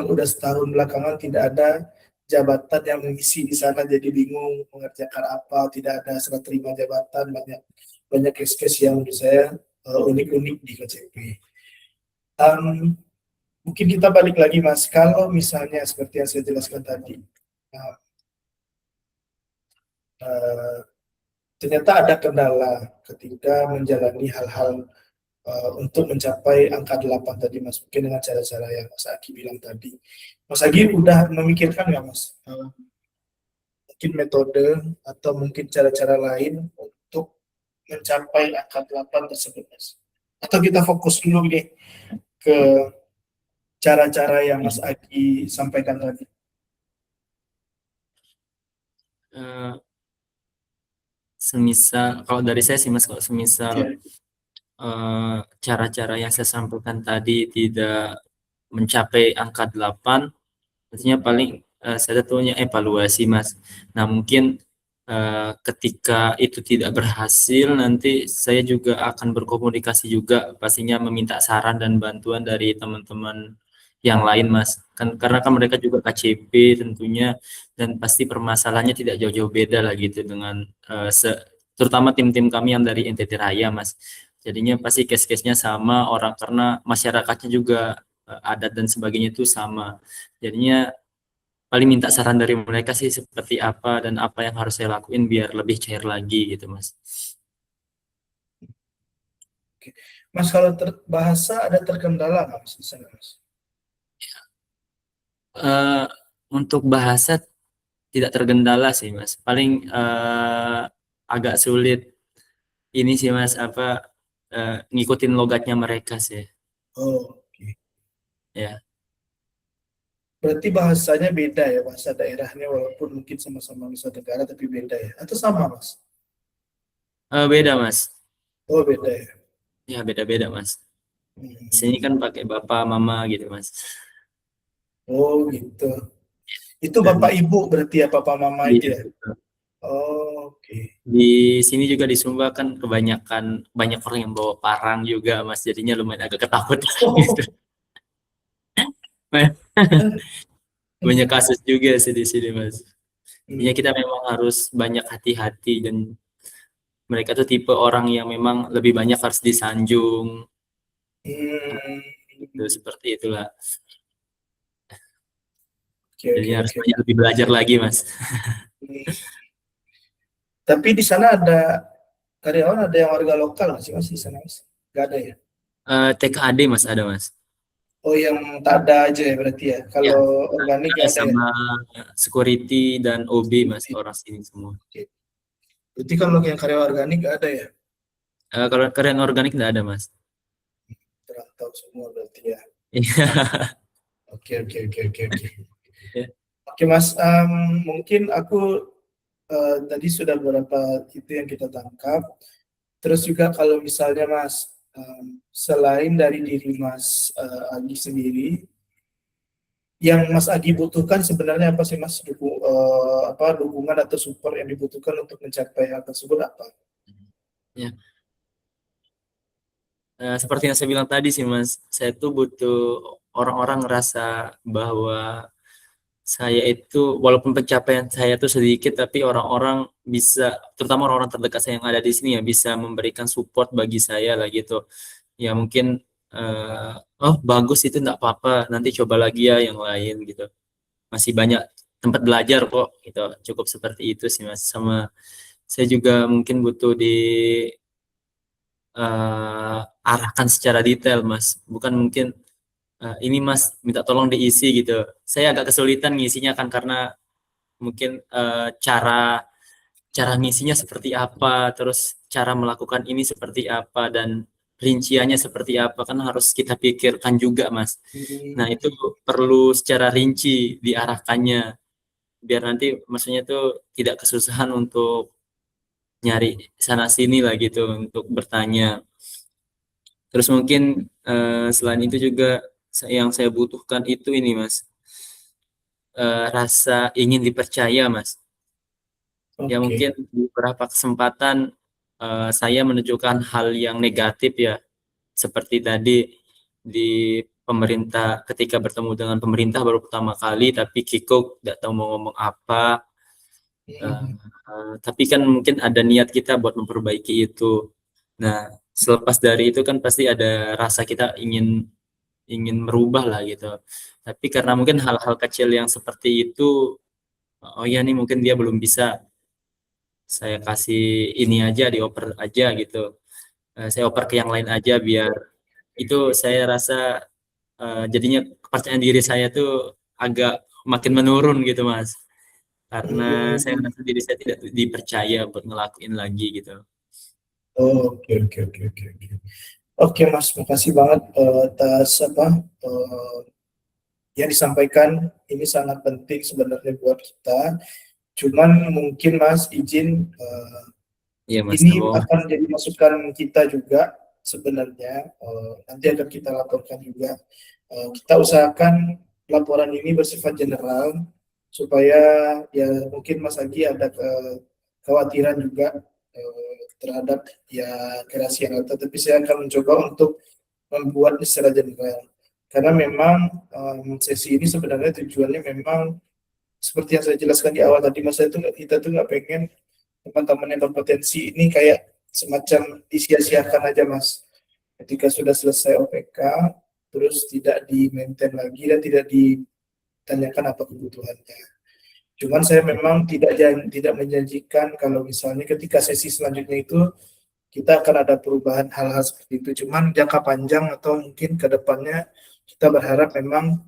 udah setahun belakangan tidak ada jabatan yang mengisi di sana, jadi bingung mengerjakan apa, tidak ada serah terima jabatan, banyak case-case yang menurut saya unik-unik di KCP. Mungkin kita balik lagi Mas, kalau misalnya seperti yang saya jelaskan tadi, ternyata ada kendala ketika menjalani hal-hal untuk mencapai angka 8 tadi Mas, mungkin dengan cara-cara yang Mas Aki bilang tadi. Mas Aki udah memikirkan nggak Mas, mungkin metode atau mungkin cara-cara lain untuk mencapai angka 8 tersebut Mas? Atau kita fokus dulu nih ke cara-cara yang Mas Aki sampaikan tadi? Semisal, kalau dari saya sih Mas, kalau semisal cara-cara yang saya sampaikan tadi tidak mencapai angka 8, artinya paling saya tentunya evaluasi Mas. Nah mungkin ketika itu tidak berhasil, nanti saya juga akan berkomunikasi juga, pastinya meminta saran dan bantuan dari teman-teman yang lain Mas. Karena kan mereka juga KCP tentunya, dan pasti permasalahannya tidak jauh-jauh beda lah gitu dengan terutama tim-tim kami yang dari NTT Raya Mas. Jadinya pasti case-case-nya sama orang, karena masyarakatnya juga adat dan sebagainya itu sama. Jadinya paling minta saran dari mereka sih seperti apa dan apa yang harus saya lakuin biar lebih cair lagi gitu Mas. Oke. Mas, kalau bahasa ada terkendala nggak Mas di sana Mas? Untuk bahasa tidak terkendala sih Mas. Paling agak sulit ini sih Mas, ngikutin logatnya mereka sih. Oh, oke. Ya. Berarti bahasanya beda ya, bahasa daerahnya walaupun mungkin sama-sama Nusa Tenggara tapi beda ya? Atau sama Mas? Beda Mas. Oh, beda ya. Ya beda-beda Mas. Di sini Hmm. kan pakai bapak mama gitu Mas. Oh, gitu. Itu bapak Dan ibu berarti ya, papa mama itu iya, ya? betul. Oh, oke. Di sini juga di Sumba kan kebanyakan banyak orang yang bawa parang juga Mas, jadinya lumayan agak ketakutan gitu. Oh. Banyak kasus juga sih di sini Mas. Jadinya Hmm. kita memang harus banyak hati-hati, dan mereka tuh tipe orang yang memang lebih banyak harus disanjung. Hmm. Itu seperti itulah. Oke, Jadi oke, harus oke. banyak lebih belajar lagi Mas. Hmm. Tapi di sana ada karyawan, ada yang warga lokal nggak sih Mas di sana Mas? Nggak ada ya? TKAD Mas ada Mas. Oh, yang tak ada aja ya berarti ya? Ya, Kalau organik nggak ada ya? sama security dan OB Mas, orang sini semua. Oke. Berarti kalau yang karyawan organik nggak ada ya? Kalau kalian organik nggak ada Mas. Terantau semua berarti ya? Iya. Oke, oke, oke, oke, oke. Ya. Oke Mas, mungkin aku tadi sudah beberapa itu yang kita tangkap. Terus juga kalau misalnya Mas, selain dari diri Mas Agi sendiri, yang Mas Agi butuhkan sebenarnya apa sih Mas? Dukungan atau support yang dibutuhkan untuk mencapai hal tersebut apa? Ya. seperti yang saya bilang tadi sih Mas, saya tuh butuh orang-orang ngerasa bahwa saya itu walaupun pencapaian saya itu sedikit, tapi orang-orang bisa, terutama orang-orang terdekat saya yang ada di sini ya, bisa memberikan support bagi saya lah gitu. Ya mungkin oh bagus itu enggak apa-apa, nanti coba lagi ya yang lain gitu. Masih banyak tempat belajar kok gitu. Cukup seperti itu sih Mas. Sama saya juga mungkin butuh di arahkan secara detail Mas. Bukan mungkin ini Mas minta tolong diisi gitu. Saya agak kesulitan ngisinya kan karena mungkin cara cara ngisinya seperti apa, terus cara melakukan ini seperti apa dan rinciannya seperti apa kan harus kita pikirkan juga Mas. Nah, itu perlu secara rinci diarahkannya biar nanti maksudnya tuh tidak kesusahan untuk nyari sana sini lah gitu untuk bertanya. Terus mungkin selain itu juga yang saya butuhkan itu ini Mas, rasa ingin dipercaya Mas. Ya Oke. mungkin di beberapa kesempatan saya menunjukkan hal yang negatif ya, seperti tadi di pemerintah ketika bertemu dengan pemerintah baru pertama kali, tapi kikuk tidak tahu mau ngomong apa. Eh, tapi kan mungkin ada niat kita buat memperbaiki itu. Nah, selepas dari itu kan pasti ada rasa kita ingin ingin merubah lah gitu. Tapi karena mungkin hal-hal kecil yang seperti itu, oh ya nih mungkin dia belum bisa, saya kasih ini aja, dioper aja gitu. Saya oper ke yang lain aja biar itu saya rasa jadinya kepercayaan diri saya tuh agak makin menurun gitu Mas. Karena saya Hmm. merasa diri saya tidak dipercaya buat ngelakuin lagi gitu. Oh, oke, oke, oke, oke, oke. Oke, Mas, makasih banget atas apa eh, yang disampaikan. Ini sangat penting sebenarnya buat kita. Cuman mungkin Mas izin Iya Mas ini Tabo. akan jadi masukan kita juga sebenarnya. Nanti akan kita laporkan juga. Kita usahakan laporan ini bersifat general supaya ya mungkin Mas Agi ada kekhawatiran juga terhadap ya kreasi yang ada. Tapi saya akan mencoba untuk membuatnya secara general. Karena memang sesi ini sebenarnya tujuannya memang seperti yang saya jelaskan di awal tadi, Mas, kita tuh nggak pengen teman-teman yang berpotensi ini kayak semacam disia-siakan aja, Mas. Ketika sudah selesai OPK, terus tidak di-maintain lagi dan tidak ditanyakan apa kebutuhannya. Cuman saya memang tidak menjanjikan kalau misalnya ketika sesi selanjutnya itu kita akan ada perubahan hal-hal seperti itu. Cuman jangka panjang atau mungkin ke depannya kita berharap memang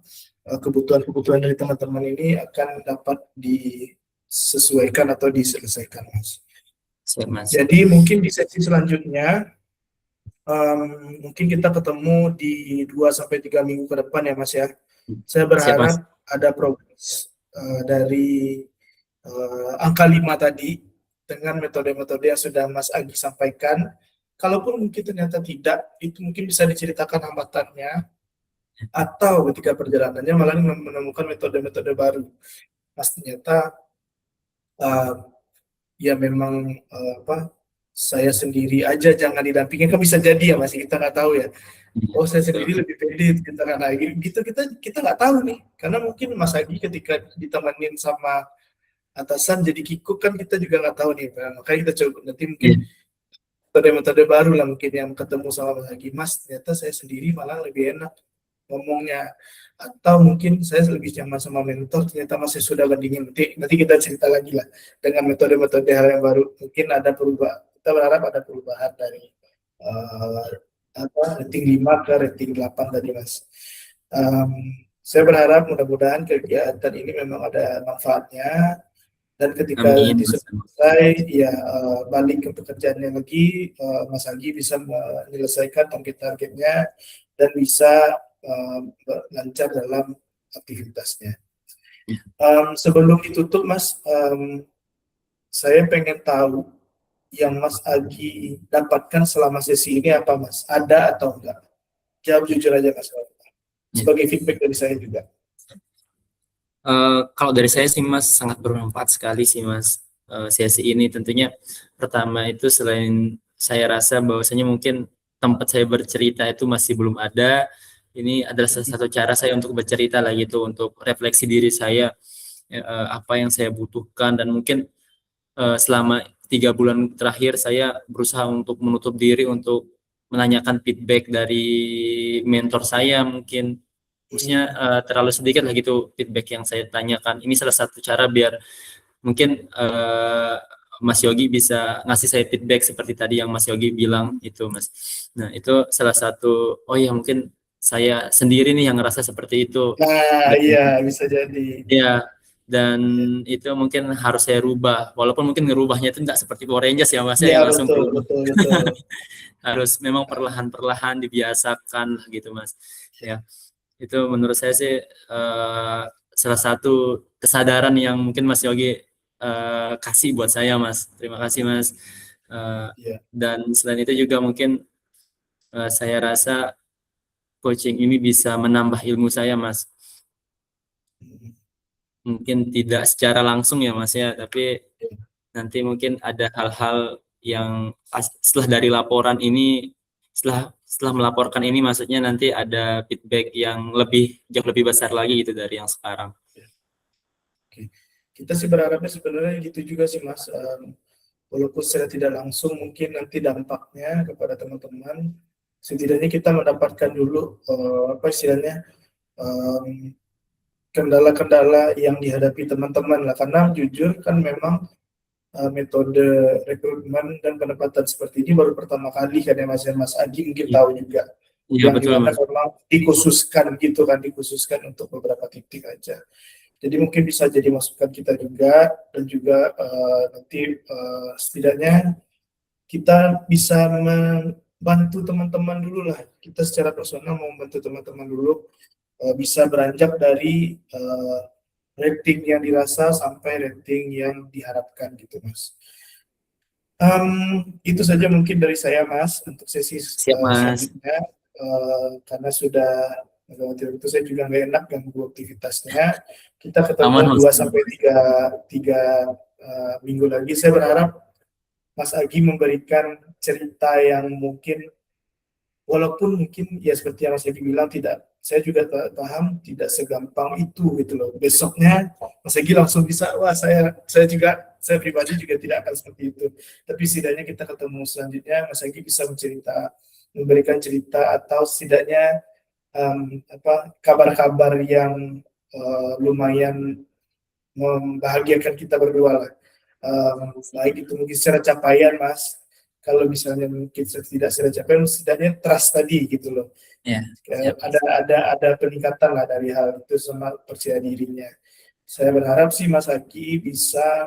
kebutuhan-kebutuhan dari teman-teman ini akan dapat disesuaikan atau diselesaikan, Mas. Siap Mas. Jadi mungkin di sesi selanjutnya mungkin kita ketemu di 2 sampai 3 minggu ke depan ya Mas ya. Saya Siap Mas. berharap ada progres dari angka 5 tadi dengan metode-metode yang sudah Mas Agi sampaikan. Kalaupun mungkin ternyata tidak, itu mungkin bisa diceritakan hambatannya atau ketika perjalanannya malah menemukan metode-metode baru. Mas ternyata uh, ya memang apa saya sendiri aja jangan didampingi kan bisa jadi ya masih kita nggak tahu ya. Iya, Oh saya betul. sendiri lebih pede kita kan nah, gitu kita nggak tahu nih karena mungkin Mas Agi ketika ditemenin sama atasan jadi kikuk kan kita juga nggak tahu nih nah, makanya kita coba nanti mungkin Iya, metode-metode baru lah mungkin yang ketemu sama Mas Agi Mas ternyata saya sendiri malah lebih enak ngomongnya atau mungkin saya lebih nyaman sama mentor ternyata masih sudah bandingin nanti kita cerita lagi lah dengan metode-metode hal yang baru mungkin ada perubahan kita berharap ada perubahan dari uh, apa rating 5 ke rating 8 tadi Mas. um, saya berharap mudah-mudahan kegiatan ini memang ada manfaatnya dan ketika amin nanti Mas. selesai ya balik ke pekerjaannya lagi Mas Agi bisa menyelesaikan target-targetnya dan bisa lancar dalam aktivitasnya. Sebelum ditutup Mas, saya pengen tahu yang Mas Agi dapatkan selama sesi ini apa Mas? Ada atau enggak? Jawab jujur aja Mas. Ya. Sebagai feedback dari saya juga. Kalau dari saya sih Mas sangat bermanfaat sekali sih Mas sesi ini tentunya pertama itu selain saya rasa bahwasanya mungkin tempat saya bercerita itu masih belum ada. Ini adalah salah satu cara saya untuk bercerita lah gitu, untuk refleksi diri saya, apa yang saya butuhkan. Dan mungkin selama 3 bulan terakhir saya berusaha untuk menutup diri untuk menanyakan feedback dari mentor saya. Mungkin maksudnya terlalu sedikit lah gitu feedback yang saya tanyakan. Ini salah satu cara biar mungkin Mas Yogi bisa ngasih saya feedback seperti tadi yang Mas Yogi bilang itu, Mas. Nah, itu salah satu, oh ya mungkin saya sendiri nih yang ngerasa seperti itu. Nah, Dan, iya bisa jadi. ya, dan itu mungkin harus saya rubah. Walaupun mungkin ngerubahnya itu tidak seperti Power Rangers ya, Mas, Iya ya langsung betul berubah. betul betul. Harus memang perlahan-perlahan dibiasakan lah gitu, Mas. Ya, itu menurut saya sih salah satu kesadaran yang mungkin Mas Yogi kasih buat saya, Mas. Terima kasih, Mas. Iya. Dan selain itu juga mungkin saya rasa coaching ini bisa menambah ilmu saya, Mas. Mungkin tidak secara langsung ya, Mas ya, tapi nanti mungkin ada hal-hal yang setelah dari laporan ini, setelah melaporkan ini, maksudnya nanti ada feedback yang jauh lebih besar lagi gitu dari yang sekarang. Oke. Kita sih berharapnya sebenarnya gitu juga sih Mas. Walaupun secara tidak langsung mungkin nanti dampaknya kepada teman-teman, setidaknya kita mendapatkan dulu apa istilahnya kendala-kendala yang dihadapi teman-teman lah. Karena jujur kan memang metode rekrutmen dan penempatan seperti ini baru pertama kali kan ya Mas Agi mungkin tahu juga. Iya, Yang betul, dimana Mas. memang dikhususkan gitu kan, dikhususkan untuk beberapa titik aja. Jadi mungkin bisa jadi masukan kita juga, dan juga nanti setidaknya kita bisa membantu teman-teman dulu lah. Kita secara personal mau membantu teman-teman dulu bisa beranjak dari rating yang dirasa sampai rating yang diharapkan gitu Mas. Itu saja mungkin dari saya Mas untuk sesi Siap, Mas. selanjutnya. Karena sudah melewati waktu, saya juga nggak enak ganggu aktivitasnya. Kita Aman, ketemu Mas. 2 sampai 3 minggu lagi. Saya berharap Mas Agi memberikan cerita yang mungkin, walaupun mungkin ya seperti yang Mas Agi bilang, tidak, saya juga paham tidak segampang itu gitu loh. Besoknya Mas Agi langsung bisa, wah saya pribadi juga tidak akan seperti itu. Tapi setidaknya kita ketemu selanjutnya, Mas Agi bisa memberikan cerita atau setidaknya kabar-kabar yang lumayan membahagiakan kita berdua lah. Baik itu mungkin secara capaian Mas, kalau misalnya mungkin tidak secara capaian, setidaknya trust tadi gitu loh. Ya, ada peningkatan lah dari hal itu sama percaya dirinya. Saya berharap sih Mas Aki bisa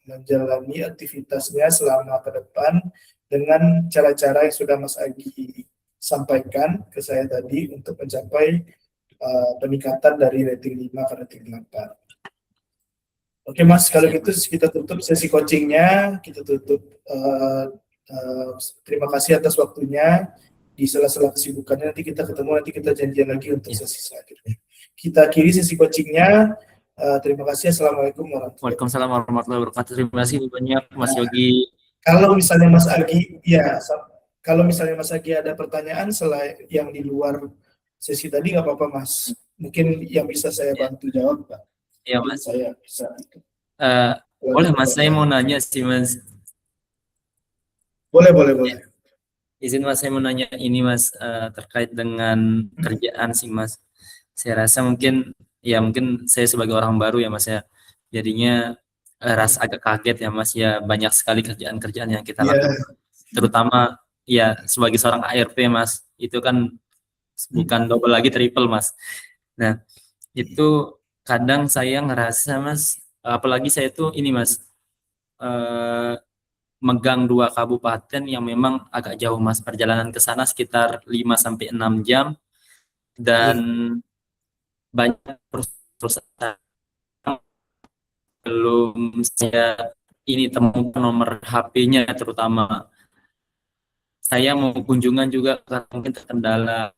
menjalani aktivitasnya selama ke depan dengan cara-cara yang sudah Mas Aki sampaikan ke saya tadi untuk mencapai peningkatan dari rating 5 ke rating 8. Oke Mas, kalau gitu kita tutup sesi coachingnya, kita tutup. Terima kasih atas waktunya. Di sela-sela kesibukannya nanti kita ketemu, nanti kita janjian lagi untuk sesi selanjutnya. Kita akhiri sesi coachingnya. Terima kasih. Assalamualaikum warahmatullahi wabarakatuh. Waalaikumsalam warahmatullahi wabarakatuh. Terima kasih banyak Mas Yogi. Kalau misalnya Mas Agi, ya, kalau misalnya Mas Agi ada pertanyaan selain yang di luar sesi tadi, nggak apa-apa Mas. Mungkin yang bisa saya bantu jawab, Pak. Ya, Mas. Saya bisa. Boleh Mas, saya mau nanya sih Mas. Boleh. Izin Mas, saya mau nanya ini Mas, terkait dengan kerjaan sih Mas. Saya rasa mungkin saya sebagai orang baru ya Mas ya, jadinya rasa agak kaget ya Mas ya, banyak sekali kerjaan-kerjaan yang kita lakukan. Terutama ya sebagai seorang ARP Mas, itu kan bukan double lagi triple Mas. Nah, itu kadang saya ngerasa Mas, apalagi saya tuh ini Mas, megang 2 kabupaten yang memang agak jauh Mas, perjalanan ke sana sekitar 5 sampai 6 jam, dan banyak perusahaan belum saya ini temukan nomor HP-nya, terutama saya mau kunjungan juga karena mungkin terkendala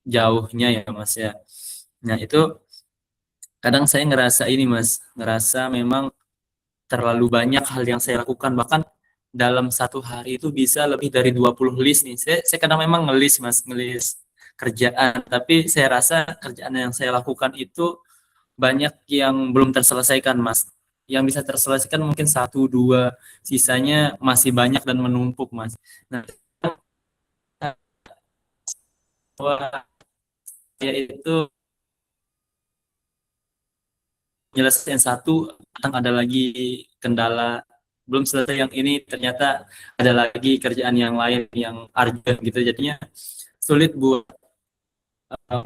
jauhnya ya Mas ya. Nah, itu kadang saya ngerasa ini Mas, ngerasa memang terlalu banyak hal yang saya lakukan, bahkan dalam satu hari itu bisa lebih dari 20 list nih. Saya kadang memang ngelis mas, ngelis kerjaan, tapi saya rasa kerjaan yang saya lakukan itu banyak yang belum terselesaikan mas. Yang bisa terselesaikan mungkin satu dua, sisanya masih banyak dan menumpuk mas. Nah, bahwa saya itu nyelesain satu, ada lagi kendala belum selesai yang ini, ternyata ada lagi kerjaan yang lain yang urgent gitu, jadinya sulit buat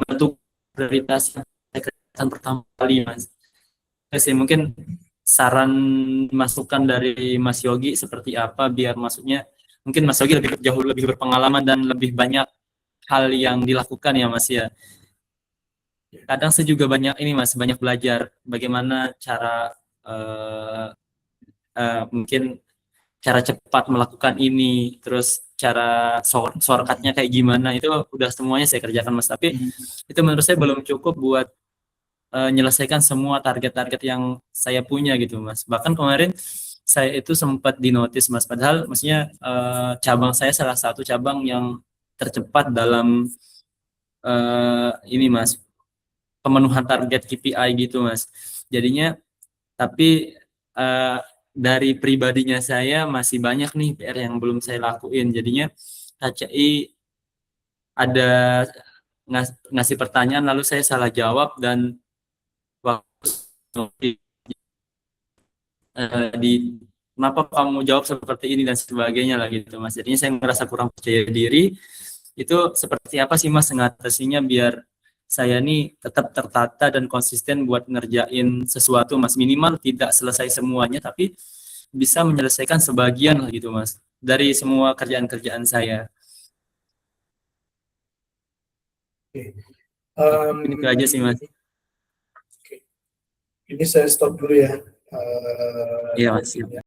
bentuk prioritas yang saya kerjakan pertama kali mas. Ya sih, mungkin saran masukan dari Mas Yogi seperti apa biar masuknya, mungkin Mas Yogi lebih jauh lebih berpengalaman dan lebih banyak hal yang dilakukan ya Mas ya. Kadang saya juga banyak ini Mas, banyak belajar bagaimana cara eh, mungkin cara cepat melakukan ini, terus cara shortcutnya kayak gimana, itu udah semuanya saya kerjakan Mas. Tapi itu menurut saya belum cukup buat menyelesaikan semua target-target yang saya punya gitu Mas. Bahkan kemarin saya itu sempat dinotis Mas, padahal maksudnya cabang saya salah satu cabang yang tercepat dalam ini Mas, pemenuhan target KPI gitu Mas. Jadinya tapi eh, dari pribadinya saya masih banyak nih PR yang belum saya lakuin. Jadinya KCI ada ngasih pertanyaan lalu saya salah jawab dan waktu di kenapa kamu jawab seperti ini dan sebagainya lah gitu Mas. Jadinya saya merasa kurang percaya diri. Itu seperti apa sih Mas mengatasinya biar saya nih tetap tertata dan konsisten buat ngerjain sesuatu Mas, minimal tidak selesai semuanya tapi bisa menyelesaikan sebagian lah gitu Mas dari semua kerjaan-kerjaan saya. Oke. Ini itu aja sih Mas. Oke. Ini saya stop dulu ya. Iya Mas. Recordingnya.